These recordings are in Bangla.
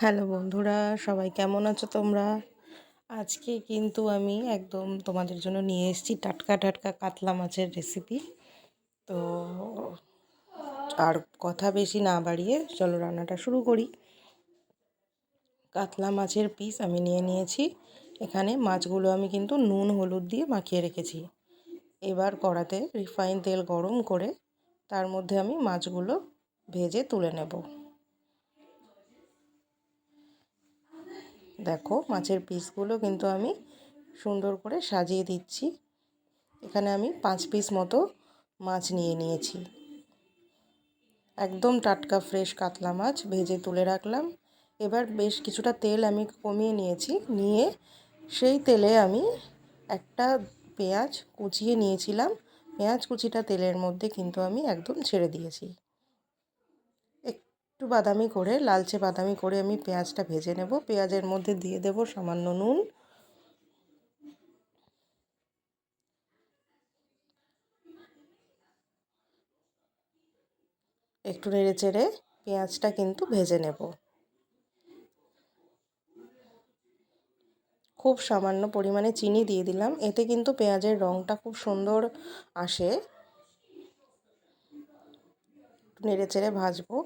হ্যালো বন্ধুরা, সবাই কেমন আছো তোমরা? আজকে কিন্তু আমি একদম তোমাদের জন্য নিয়ে এসেছি টাটকা টাটকা কাতলা মাছের রেসিপি। তো আর কথা বেশি না বাড়িয়ে চলো রান্নাটা শুরু করি। কাতলা মাছের পিস আমি নিয়ে নিয়েছি। এখানে মাছগুলো আমি কিন্তু নুন হলুদ দিয়ে মাখিয়ে রেখেছি। এবার কড়াতে রিফাইন তেল গরম করে তার মধ্যে আমি মাছগুলো ভেজে তুলে নেব। দেখো মাছের পিসগুলো কিন্তু আমি সুন্দর করে সাজিয়ে দিচ্ছি। এখানে আমি 5 পিস মতো মাছ নিয়ে নিয়েছি। একদম টাটকা ফ্রেশ কাতলা মাছ ভেজে তুলে রাখলাম। এবার বেশ কিছুটা তেল আমি কমিয়ে নিয়েছি, নিয়ে সেই তেলে আমি একটা পেঁয়াজ কুচিয়ে নিয়েছিলাম। পেঁয়াজ কুচিটা তেলের মধ্যে কিন্তু আমি একদম ছেড়ে দিয়েছি। একটু বাদামি করে, লালচে বাদামি করে আমি পেঁয়াজটা ভেজে নেব। পেঁয়াজের মধ্যে দিয়ে দেব সামান্য নুন, একটু নেড়ে চেড়ে পেঁয়াজটা কিন্তু ভেজে নেব। খুব সামান্য পরিমাণে চিনি দিয়ে দিলাম, এতে কিন্তু পেঁয়াজের রঙটা খুব সুন্দর আসে। নেড়ে চেড়ে ভাজবো।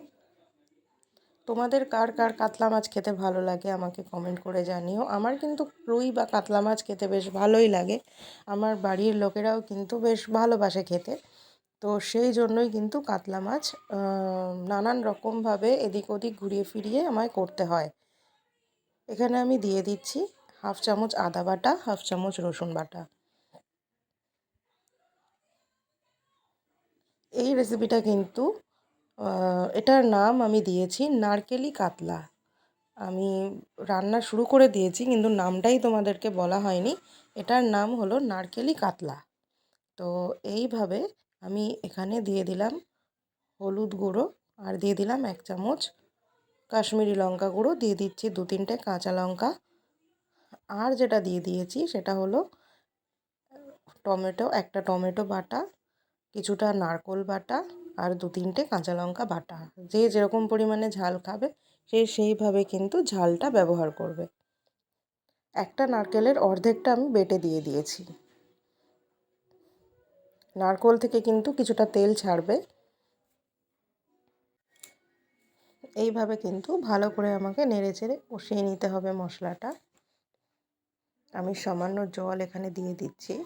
তোমাদের কার কার কাতলা মাছ খেতে ভালো লাগে আমাকে কমেন্ট করে জানিও। আমার কিন্তু রুই বা কাতলা মাছ খেতে বেশ ভালোই লাগে। আমার বাড়ির লোকেরাও কিন্তু বেশ ভালোবাসে খেতে। তো সেই জন্যই কিন্তু কাতলা মাছ নানান রকমভাবে এদিক ওদিক ঘুরিয়ে ফিরিয়ে আমায় করতে হয়। এখানে আমি দিয়ে দিচ্ছি 1/2 চামচ আদা বাটা, 1/2 চামচ রসুন বাটা। এই রেসিপিটা কিন্তু এটার নাম আমি দিয়েছি নারকেলি কাতলা। আমি রান্না শুরু করে দিয়েছি কিন্তু নামটাই তোমাদেরকে বলা হয়নি। এটার নাম হলো নারকেলি কাতলা। তো এইভাবে আমি এখানে দিয়ে দিলাম হলুদ গুঁড়ো, আর দিয়ে দিলাম 1 চামচ কাশ্মীরি লঙ্কা গুঁড়ো, দিয়ে দিচ্ছি 2-3টে কাঁচা লঙ্কা। আর যেটা দিয়ে দিয়েছি সেটা হলো একটা টমেটো বাটা, কিছুটা নারকোল বাটা, আর 2-3টে কাঁচা লঙ্কা বাটা। যে যেরকম পরিমাণে ঝাল খাবে সে সেইভাবে কিন্তু ঝালটা ব্যবহার করবে। একটা নারকেলের অর্ধেকটা আমি বেটে দিয়ে দিয়েছি। নারকোল থেকে কিন্তু কিছুটা তেল ছাড়বে। এইভাবে কিন্তু ভালো করে আমাকে নেড়েচেড়ে কষিয়ে নিতে হবে মশলাটা। আমি সামান্য জল এখানে দিয়ে দিচ্ছি।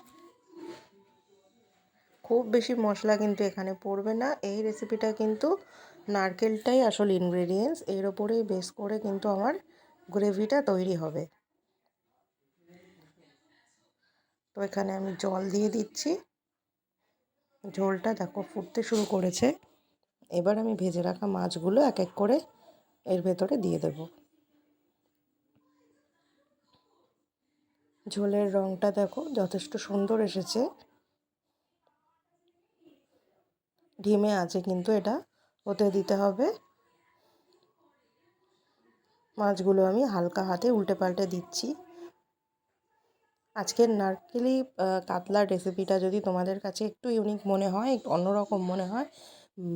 খুব বেশি মশলা কিন্তু এখানে পড়বে না। এই রেসিপিটা কিন্তু নারকেলটাই আসল ইনগ্রেডিয়েন্টস, এর ওপরেই বেস করে কিন্তু আমার গ্রেভিটা তৈরি হবে। তো এখানে আমি জল দিয়ে দিচ্ছি। ঝোলটা দেখো ফুটতে শুরু করেছে। এবার আমি ভেজে রাখা মাছগুলো এক এক করে এর ভেতরে দিয়ে দেব। ঝোলের রঙটা দেখো যথেষ্ট সুন্দর এসেছে। ধিমে আঁচে কিন্তু এটা হতে দিতে হবে। মাছগুলো আমি হালকা হাতে উল্টে পাল্টে দিচ্ছি। আজকের নারকেলি কাতলার রেসিপিটা যদি তোমাদের কাছে একটু ইউনিক মনে হয়, একটু অন্যরকম মনে হয়,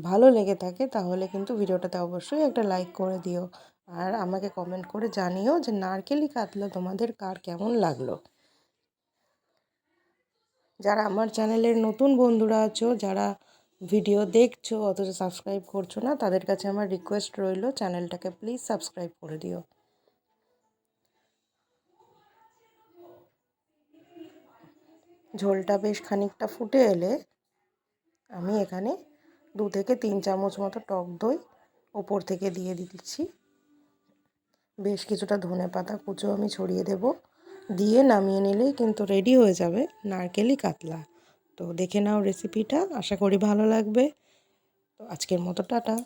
ভালো লেগে থাকে, তাহলে কিন্তু ভিডিওটাতে অবশ্যই একটা লাইক করে দিও। আর আমাকে কমেন্ট করে জানিও যে নারকেলি কাতলা তোমাদের কার কেমন লাগলো। যারা আমার চ্যানেলের নতুন বন্ধুরা আছো, যারা ভিডিও দেখছো অথচ সাবস্ক্রাইব করছো না, তাদের কাছে আমার রিকোয়েস্ট রইল চ্যানেলটাকে প্লিজ সাবস্ক্রাইব করে দিও। ঝোলটা বেশ খানিকটা ফুটে এলে আমি এখানে 2 থেকে 3 চামচ মতো টক দই ওপর থেকে দিয়ে দিচ্ছি। বেশ কিছুটা ধনেপাতা কুচো আমি ছড়িয়ে দেব। দিয়ে নামিয়ে নিলেই কিন্তু রেডি হয়ে যাবে নারকেলি কাতলা। তো দেখে নাও রেসিপিটা, আশা করি ভালো লাগবে। তো আজকের মতো টাটা।